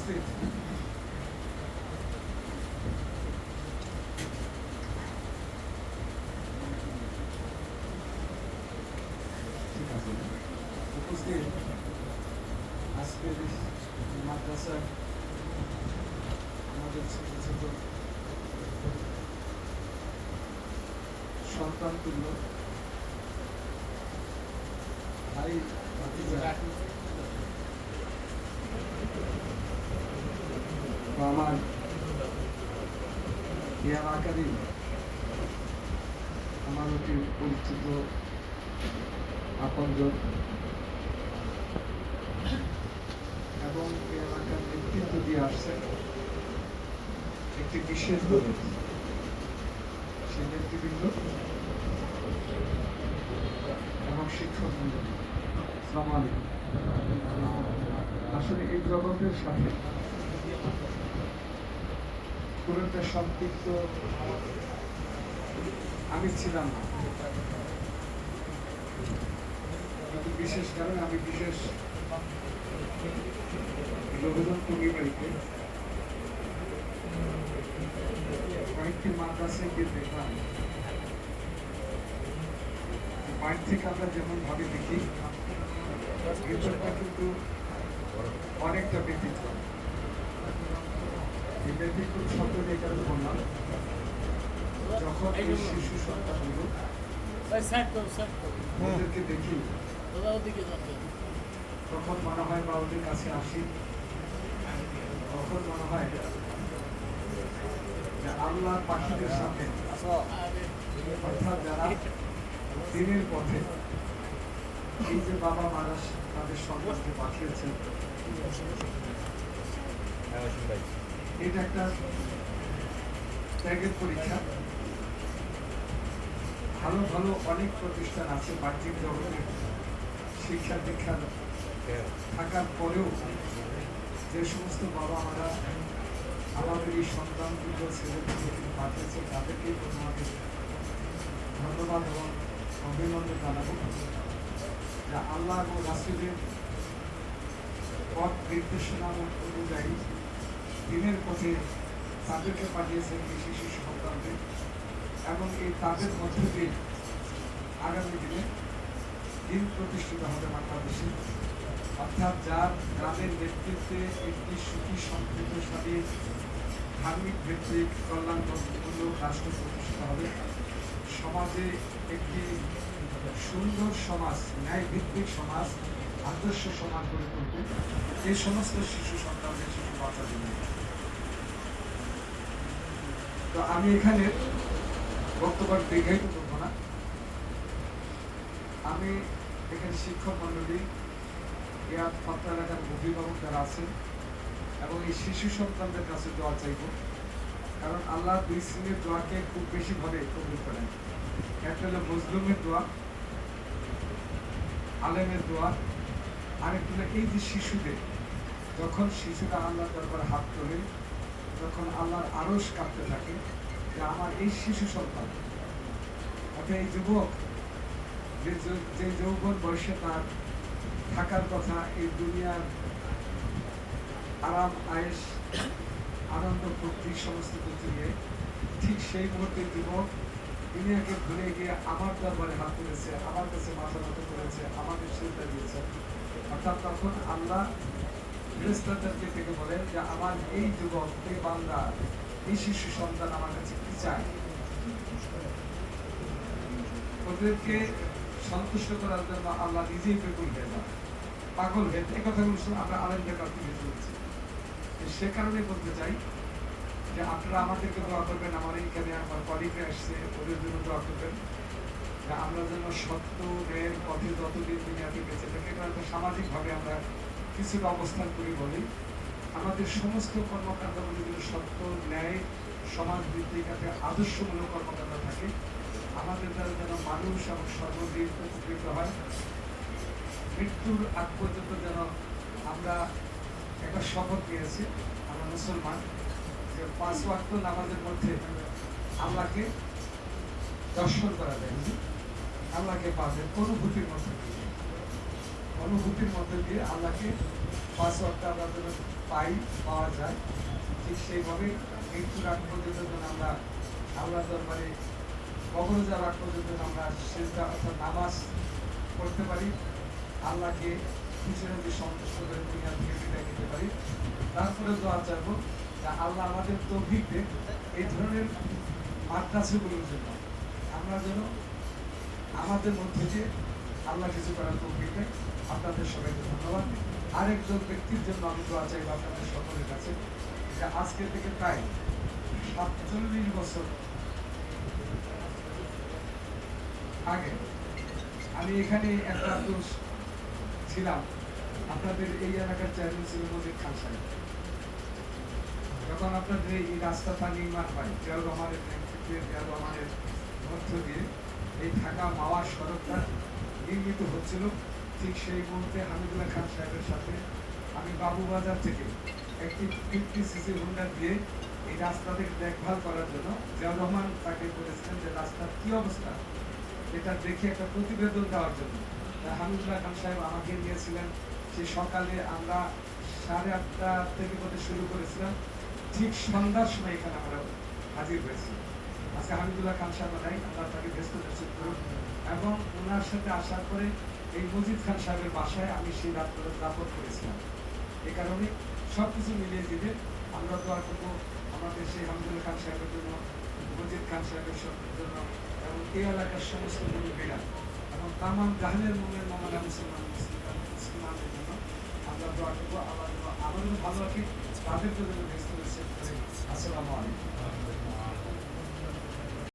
উপস্থিত আজকের মাদ্রাসার আমাদের ছোট ছোট সন্তান তুল্য ভাই আমার এলাকারই আমার অতি পরিচিত আপনজন এবং এই এলাকার নেতৃত্ব দিয়ে আসছে একটি বিশেষ দল সেই নেতৃবৃন্দ এবং শিক্ষক মন্ডলী। আসসালামু আলাইকুম। আসলে এই জগতের সাথে খুব একটা সম্পৃক্ত আমি ছিলাম না, কিন্তু বিশেষ কারণে আমি বিশেষ রবীন্দ্র পরিবারকে কয়েকটি মাদ্রাসায় গিয়ে দেখলাম। বাইরে থেকে আমরা যেমন ভাবে দেখি ভেতরটা কিন্তু অনেকটা ব্যতিক্রম। এই ব্যতিক্রম শব্দটা এই কারণে বললাম, যখন এই শিশু সন্তানগুলো ওদেরকে দেখি তখন মনে হয় বা ওদের কাছে আসি, তখন মনে হয় যে আল্লাহ পাখিদের সাথে, অর্থাৎ যারা দিনের পথে এই যে বাবা মারা তাদের সন্তানকে পাঠিয়েছেন, এটা একটা ত্যাগের পরীক্ষা। ভালো ভালো অনেক প্রতিষ্ঠান আছে বাহ্যিক জগতে শিক্ষা দীক্ষা থাকার পরেও যে সমস্ত বাবা মারা আমাদের এই সন্তানগুলো ছেলেগুলো পাঠিয়েছে তাদেরকেই তোমাদের ধন্যবাদ এবং অভিনন্দন জানাবো যে আল্লাহ এবং রাসূলের পথ নির্দেশনা অনুযায়ী দিনের পথে তাদেরকে পাঠিয়েছেন এই শিশু সন্তানদের, এবং এই তাদের মধ্যে দিয়ে আগামী দিনে দিন প্রতিষ্ঠিত হবে বাংলাদেশে। অর্থাৎ যার গ্রামের নেতৃত্বে একটি সুখী সমৃদ্ধশালী ধার্মিক ভিত্তিক কল্যাণমূলক রাষ্ট্র প্রতিষ্ঠিত হবে, সমাজে একটি সুন্দর সমাজ, ন্যায় ভিত্তিক সমাজ, আদর্শ সমাজ গড়ে তুলবে এই সমস্ত শিশু সন্তানদের, শিশু বাচ্চাদের নিয়ে। তো আমি এখানে বক্তব্য দীর্ঘায়িত করবো না। আমি এখানে শিক্ষক মন্ডলী, ছাত্র এলাকার অভিভাবক যারা আছেন এবং এই শিশু সন্তানদের কাছে দোয়া চাইব, কারণ আল্লাহ দুই শ্রেণীর দোয়াকে খুব বেশি ভাবে কবুল করেন। একটা হলো মজলুমের দোয়া, আলেমের দোয়া, আরেকটা হলো এই যে শিশুদের, যখন শিশুরা আল্লাহর দরবারে হাত তোলে তখন আল্লাহর আরশ কাঁপতে থাকে যে আমার এই শিশু সন্তান, অর্থাৎ এই যুবক যে যৌবন বয়সে তার থাকার কথা এই দুনিয়ার আরাম আয়েশ আনন্দ ফুর্তি সমস্ত কিছু নিয়ে, ঠিক সেই মুহূর্তে যুবক দুনিয়াকে ভুলে গিয়ে আমার দরবারে হাত তুলেছে, আমার কাছে মাথা নত করেছে, আমাকে সিজদা দিয়েছে। অর্থাৎ তখন আল্লাহ ফেরেশতাদেরকে থেকে বলেন যে আমার এই যুবক, এই বান্দা, এই শিশু সন্তান আমার কাছে কি চায়। ওদেরকে সন্তুষ্ট করার জন্য আল্লাহ নিজেই বেকুল হয়ে যান, পাগল হয়ে। এই কথাগুলো আমরা আলেমদের কাছ থেকে শুনেছি। সে কারণে বলতে চাই যে আপনারা আমাদেরকে দোয়া করবেন, আমার এইখানে আমার কলিগে আসছে ওদের জন্য দোয়া করবেন যে আমরা যেন সত্য ন্যায়ের পথে যতদিন দুনিয়াতে বেঁচে থাকি, কারণ সামাজিকভাবে আমরা কিছুটা অবস্থান করি বলি, আমাদের সমস্ত কর্মকাণ্ডগুলো যদি সত্য ন্যায় সমাজ ভিত্তিক একটা আদর্শমূলক কর্মকাণ্ড থাকে, আমাদের দ্বারা যেন মানুষ এবং সর্বদিন উপকৃত হয়। মৃত্যুর আগ পর্যন্ত যেন আমরা একটা শপথ নিয়েছি, আমরা মুসলমান, যে 5 ওয়াক্ত নামাজের মধ্যে আল্লাহকে দর্শন করা যায়, আল্লাহকে পাবেন অনুভূতির মধ্যে দিয়ে আল্লাহকে পাঁচ ওয়াক্ত আমরা যেন পাওয়া যায়, ঠিক সেইভাবে মৃত্যুর আগ পর্যন্ত যেন আমরা আল্লাহ দরবারে কবর যাওয়ার আগ পর্যন্ত আমরা সেজদা অর্থাৎ নামাজ পড়তে পারি, আল্লাহকে খুশি রাখতে সন্তুষ্ট করে দুনিয়া থেকে বিদায় নিতে পারি। তারপরে দোয়া চাইবো যে আল্লাহ আমাদের তৌফিক দেন এই ধরনের মাদ্রাসাগুলোর জন্য, আমরা যেন আমাদের মধ্যে যে আল্লাহ কিছু করার তৌফিক দেন। আপনাদের সবাইকে ধন্যবাদ। আরেকজন ব্যক্তির জন্য আমি দোয়া চাইব আপনাদের সকলের কাছে, যে আজকে থেকে প্রায় 47 বছর আগে আমি এখানে একটা ছিলাম, আপনাদের এই এলাকার চেয়ারম্যান ছিল মজিদ খান সাহেব। যখন আপনাদের এই রাস্তাটা নির্মাণ হয় জিয়াউর রহমানের নেতৃত্বে, জিয়াউর রহমানের মধ্য দিয়ে এই ঢাকা মাওয়া সড়কটা নির্মিত হচ্ছিল, ঠিক সেই মুহূর্তে হামিদুল্লাহ খান সাহেবের সাথে আমি বাবুবাজার থেকে একটি 50 সিসি হোন্ডা দিয়ে এই রাস্তাটির দেখভাল করার জন্য জিয়াউর রহমান তাকে বলেছিলেন যে রাস্তার কি অবস্থা এটা দেখে একটা প্রতিবেদন দেওয়ার জন্য। হামিদুল্লাহ খান সাহেব আমাকে নিয়েছিলেন। সেই সকালে আমরা 8:30 থেকে শুরু করেছিলাম, ঠিক সন্ধ্যার সময় এখানে আমরা হাজির হয়েছি। আজকে হামিদুল্লাহ খান সাহেব নাই, আমরা তাকে ব্যস্ত নিশ্চিত করুন। এবং ওনার সাথে আসার পরে এই মজিদ খান সাহেবের বাসায় আমি সেই রাত্রে দাপট করেছিলাম। এই কারণে সব কিছু মিলিয়ে দিলে আমরা দোয়া করবো আমাদের সেই হামিদুল্লাহ খান সাহেবের জন্য, মজিদ খান সাহেবের জন্য, এবং এই এলাকার সমস্ত মুরব্বীরা এবং তামাম জাহানের মোমের মামারা মুসলমানদের জন্য আমরা দোয়া করবো। আমাদের ভালো রাখি, তাদের জন্য ব্যস্ত রয়েছে। আসসালামু আলাইকুম।